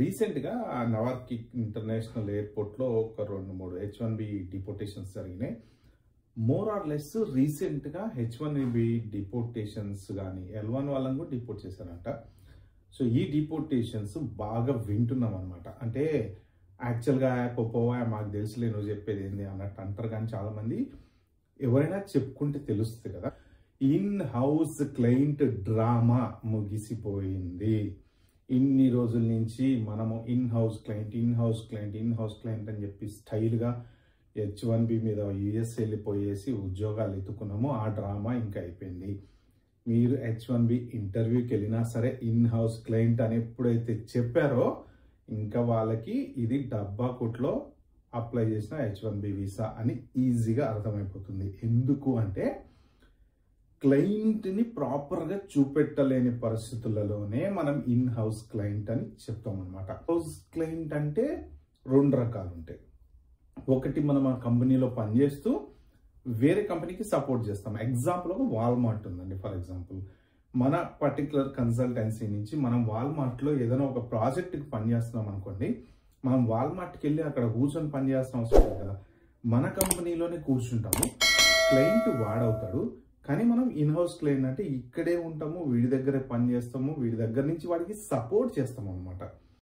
రీసెంట్గా నవార్క్ ఇంటర్నేషనల్ ఎయిర్పోర్ట్లో ఒక 2-3 H1B డిపోర్టేషన్స్ జరిగినాయి. మోర్ ఆర్ లెస్ రీసెంట్గా H1B డిపోర్టేషన్స్ కానీ L1 వాళ్ళని కూడా డిపోర్ట్ చేశారంట. సో ఈ డిపోర్టేషన్స్ బాగా వింటున్నాం అనమాట. అంటే యాక్చువల్గా పోవా మాకు తెలుసులే నువ్వు చెప్పేది ఏంది అన్నట్టు అంటారు, కానీ చాలామంది ఎవరైనా చెప్పుకుంటే తెలుస్తుంది కదా. ఇన్ హౌస్ క్లయింట్ డ్రామా ముగిసిపోయింది. ఇన్ని రోజుల నుంచి మనము ఇన్ హౌస్ క్లయింట్ అని చెప్పి స్టైల్గా H1B మీద US వెళ్ళిపోయేసి ఉద్యోగాలు ఎత్తుకున్నాము. ఆ డ్రామా ఇంకా అయిపోయింది. మీరు H1B ఇంటర్వ్యూకి వెళ్ళినా సరే ఇన్ హౌస్ క్లయింట్ అని ఎప్పుడైతే చెప్పారో ఇంకా వాళ్ళకి ఇది డబ్బా కొట్లో అప్లై చేసిన H1B వీసా అని ఈజీగా అర్థమైపోతుంది. ఎందుకు అంటే క్లయింట్ని ప్రాపర్గా చూపెట్టలేని పరిస్థితులలోనే మనం ఇన్ హౌస్ క్లయింట్ అని చెప్తాం అనమాట. హౌస్ క్లయింట్ అంటే 2 రకాలు ఉంటాయి. ఒకటి మనం ఆ కంపెనీలో పనిచేస్తూ వేరే కంపెనీకి సపోర్ట్ చేస్తాం. ఎగ్జాంపుల్ ఒక వాల్మార్ట్ ఉందండి. ఫర్ ఎగ్జాంపుల్ మన పర్టికులర్ కన్సల్టెన్సీ నుంచి మనం వాల్మార్ట్లో ఏదైనా ఒక ప్రాజెక్ట్కి పనిచేస్తున్నాం అనుకోండి, మనం వాల్మార్ట్కి వెళ్ళి అక్కడ కూర్చొని పనిచేయాల్సిన అవసరం లేదు కదా. మన కంపెనీలోనే కూర్చుంటాము, క్లయింట్ వాడవుతాడు. కానీ మనం ఇన్ హౌస్ క్లయింట్ అంటే ఇక్కడే ఉంటాము, వీడి దగ్గరే పని చేస్తాము, వీడి దగ్గర నుంచి వాడికి సపోర్ట్ చేస్తాము అనమాట.